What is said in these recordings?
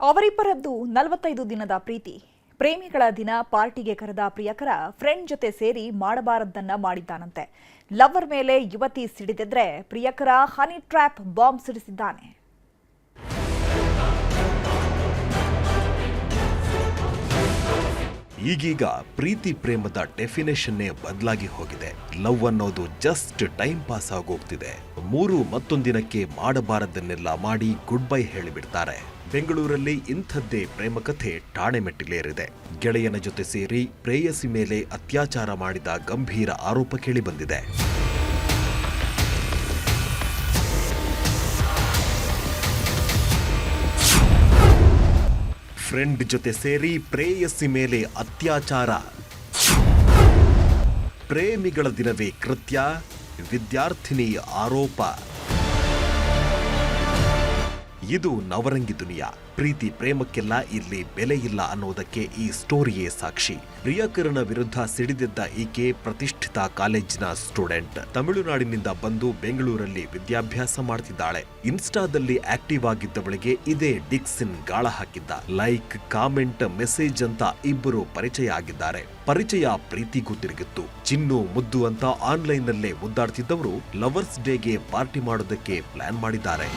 ಅವರಿಬ್ಬರದ್ದು 45 ದಿನದ ಪ್ರೀತಿ. ಪ್ರೇಮಿಗಳ ದಿನ ಪಾರ್ಟಿಗೆ ಕರೆದ ಪ್ರಿಯಕರ ಫ್ರೆಂಡ್ ಜೊತೆ ಸೇರಿ ಮಾಡಬಾರದ್ದನ್ನ ಮಾಡಿದ್ದಾನಂತೆ. ಲವರ್ ಮೇಲೆ ಯುವತಿ ಸಿಡಿದಿದ್ರೆ ಪ್ರಿಯಕರ ಹನಿ ಟ್ರ್ಯಾಪ್ ಬಾಂಬ್ ಸಿಡಿಸಿದ್ದಾನೆ. ಈಗೀಗ ಪ್ರೀತಿ ಪ್ರೇಮದ ಡೆಫಿನೇಷನ್ನೇ ಬದಲಾಗಿ ಹೋಗಿದೆ. ಲವ್ ಅನ್ನೋದು ಜಸ್ಟ್ ಟೈಮ್ ಪಾಸ್ ಆಗೋಗ್ತಿದೆ. ಮೂರು ಮತ್ತೊಂದಿನಕ್ಕೆ ಮಾಡಬಾರದನ್ನೆಲ್ಲ ಮಾಡಿ ಗುಡ್ ಬೈ ಹೇಳಿಬಿಡ್ತಾರೆ. ಬೆಂಗಳೂರಲ್ಲಿ ಇಂಥದ್ದೇ ಪ್ರೇಮ ಕಥೆ ಠಾಣೆ ಮೆಟ್ಟಿಲೇರಿದೆ. ಗೆಳೆಯನ ಜೊತೆ ಸೇರಿ ಪ್ರೇಯಸಿ ಮೇಲೆ ಅತ್ಯಾಚಾರ ಮಾಡಿದ ಗಂಭೀರ ಆರೋಪ ಕೇಳಿಬಂದಿದೆ. ಫ್ರೆಂಡ್ ಜೊತೆ ಸೇರಿ ಪ್ರೇಯಸಿ ಮೇಲೆ ಅತ್ಯಾಚಾರ. ಪ್ರೇಮಿಗಳ ದಿನವೇ ಕೃತ್ಯ, ವಿದ್ಯಾರ್ಥಿನಿ ಆರೋಪ. ಇದು ನವರಂಗಿ ದುನಿಯಾ. ಪ್ರೀತಿ ಪ್ರೇಮಕ್ಕೆಲ್ಲ ಇಲ್ಲಿ ಬೆಲೆ ಇಲ್ಲ ಅನ್ನೋದಕ್ಕೆ ಈ ಸ್ಟೋರಿಯೇ ಸಾಕ್ಷಿ. ಪ್ರಿಯಕರನ ವಿರುದ್ಧ ಸಿಡಿದಿದ್ದ ಈಕೆ ಪ್ರತಿಷ್ಠಿತ ಕಾಲೇಜಿನ ಸ್ಟೂಡೆಂಟ್. ತಮಿಳುನಾಡಿನಿಂದ ಬಂದು ಬೆಂಗಳೂರಲ್ಲಿ ವಿದ್ಯಾಭ್ಯಾಸ ಮಾಡ್ತಿದ್ದಾಳೆ. ಇನ್ಸ್ಟಾದಲ್ಲಿ ಆಕ್ಟಿವ್ ಆಗಿದ್ದವಳಿಗೆ ಇದೇ ಡಿಕ್ಸಿನ್ ಗಾಳ ಹಾಕಿದ್ದ. ಲೈಕ್, ಕಾಮೆಂಟ್, ಮೆಸೇಜ್ ಅಂತ ಇಬ್ಬರು ಪರಿಚಯ ಆಗಿದ್ದಾರೆ. ಪರಿಚಯ ಪ್ರೀತಿಗೂ ತಿರುಗಿತ್ತು. ಚಿನ್ನು ಮುದ್ದು ಅಂತ ಆನ್ಲೈನ್ನಲ್ಲೇ ಮುದ್ದಾಡ್ತಿದ್ದವರು ಲವರ್ಸ್ ಡೇಗೆ ಪಾರ್ಟಿ ಮಾಡೋದಕ್ಕೆ ಪ್ಲಾನ್ ಮಾಡಿದ್ದಾರೆ.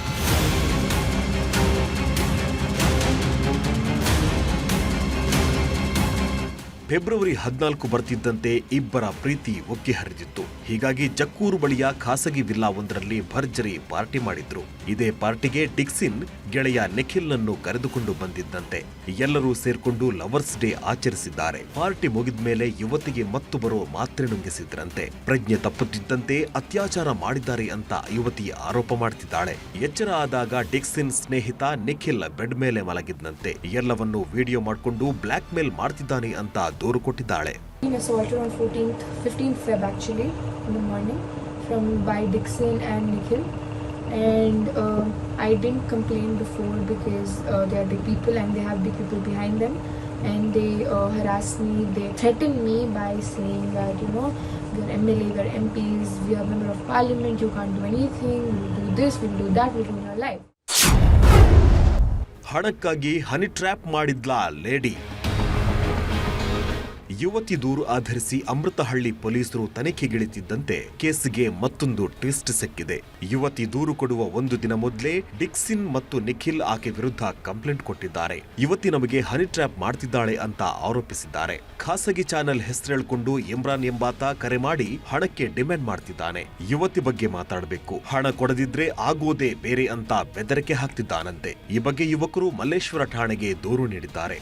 ಫೆಬ್ರವರಿ 14 ಬರ್ತಿದ್ದಂತೆ ಇಬ್ಬರ ಪ್ರೀತಿ ಉಕ್ಕಿ ಹರಿದಿತ್ತು. ಹೀಗಾಗಿ ಜಕ್ಕೂರು ಬಳಿಯ ಖಾಸಗಿ ವಿಲ್ಲಾ ಒಂದರಲ್ಲಿ ಭರ್ಜರಿ ಪಾರ್ಟಿ ಮಾಡಿದ್ರು. ಇದೇ ಪಾರ್ಟಿಗೆ ಡಿಕ್ಸಿನ್ ಗೆಳೆಯ ನಿಖಿಲ್ನನ್ನು ಕರೆದುಕೊಂಡು ಬಂದಿದ್ದಂತೆ. ಎಲ್ಲರೂ ಸೇರ್ಕೊಂಡು ಲವರ್ಸ್ ಡೇ ಆಚರಿಸಿದ್ದಾರೆ. ಪಾರ್ಟಿ ಮುಗಿದ ಮೇಲೆ ಯುವತಿಗೆ ಮತ್ತೊಬ್ಬರು ಮಾತ್ರೆ ನುಂಗಿಸಿದ್ರಂತೆ. ಪ್ರಜ್ಞೆ ತಪ್ಪುತ್ತಿದ್ದಂತೆ ಅತ್ಯಾಚಾರ ಮಾಡಿದ್ದಾರೆ ಅಂತ ಯುವತಿ ಆರೋಪ ಮಾಡ್ತಿದ್ದಾಳೆ. ಎಚ್ಚರ ಆದಾಗ ಡಿಕ್ಸಿನ್ ಸ್ನೇಹಿತ ನಿಖಿಲ್ ಬೆಡ್ ಮೇಲೆ ಮಲಗಿದ್ದಂತೆ. ಎಲ್ಲವನ್ನೂ ವಿಡಿಯೋ ಮಾಡಿಕೊಂಡು ಬ್ಲಾಕ್ ಮೇಲ್ ಮಾಡ್ತಿದ್ದಾನೆ ಅಂತ ದೂರು ಕೊಟ್ಟಿದ್ದಾಳೆ. Assaulted on 15th Feb actually in the morning by Dixon and Nikhil, and I didn't complain before because they are big people and they have big people behind them, and they harassed me. They threatened me by saying that, you know, we are MLA, we are MPs, we are member of parliament, you can't do anything, we'll do this, we'll do that, we'll ruin your life. ಹಣಕ್ಕಾಗಿ honey trap ಮಾಡಿದ್ಲಾ lady. ಯುವತಿ ದೂರು ಆಧರಿಸಿ ಅಮೃತಹಳ್ಳಿ ಪೊಲೀಸರು ತನಿಖೆಗಿಳಿತಿದ್ದಂತೆ ಕೇಸ್ಗೆ ಮತ್ತೊಂದು twist ಸಿಕ್ಕಿದೆ. ಯುವತಿ ದೂರು ಕೊಡುವ ಒಂದು ದಿನ ಮೊದಲೇ ಡಿಕ್ಸಿನ್ ಮತ್ತು ನಿಖಿಲ್ ಆಕೆ ವಿರುದ್ಧ ಕಂಪ್ಲೇಂಟ್ ಕೊಟ್ಟಿದ್ದಾರೆ. ಯುವತಿ ನಮಗೆ ಹನಿ ಟ್ರ್ಯಾಪ್ ಮಾಡ್ತಿದ್ದಾಳೆ ಅಂತ ಆರೋಪಿಸಿದ್ದಾರೆ. ಖಾಸಗಿ ಚಾನೆಲ್ ಹೆಸರೇಳ್ಕೊಂಡು ಇಮ್ರಾನ್ ಎಂಬಾತ ಕರೆ ಮಾಡಿ ಹಣಕ್ಕೆ ಡಿಮ್ಯಾಂಡ್ ಮಾಡ್ತಿದ್ದಾನೆ. ಯುವತಿ ಬಗ್ಗೆ ಮಾತಾಡಬೇಕು, ಹಣ ಕೊಡದಿದ್ರೆ ಆಗೋದೇ ಬೇರೆ ಅಂತ ಬೆದರಿಕೆ ಹಾಕ್ತಿದ್ದಾನಂತೆ. ಈ ಬಗ್ಗೆ ಯುವಕರು ಮಲ್ಲೇಶ್ವರ ಠಾಣೆಗೆ ದೂರು ನೀಡಿದ್ದಾರೆ.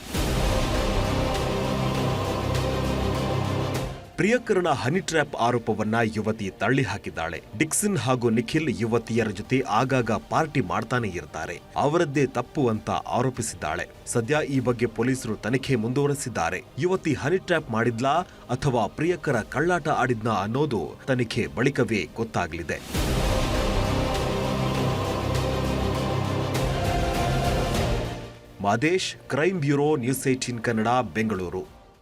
ಪ್ರಿಯಕರನ ಹನಿ ಟ್ರ್ಯಾಪ್ ಆರೋಪವನ್ನ ಯುವತಿ ತಳ್ಳಿ ಹಾಕಿದ್ದಾಳೆ. ಡಿಕ್ಸಿನ್ ಹಾಗೂ ನಿಖಿಲ್ ಯುವತಿಯರ ಜೊತೆ ಆಗಾಗ ಪಾರ್ಟಿ ಮಾಡ್ತಾನೆ ಇರ್ತಾರೆ, ಅವರದ್ದೇ ತಪ್ಪು ಅಂತ ಆರೋಪಿಸಿದ್ದಾಳೆ. ಸದ್ಯ ಈ ಬಗ್ಗೆ ಪೊಲೀಸರು ತನಿಖೆ ಮುಂದುವರೆಸಿದ್ದಾರೆ. ಯುವತಿ ಹನಿ ಟ್ರ್ಯಾಪ್ ಮಾಡಿದ್ಲಾ ಅಥವಾ ಪ್ರಿಯಕರ ಕಳ್ಳಾಟ ಆಡಿದ್ನಾ ಅನ್ನೋದು ತನಿಖೆ ಬಳಿಕವೇ ಗೊತ್ತಾಗಲಿದೆ. Madesh, crime bureau, news 18 Kannada, Bengaluru.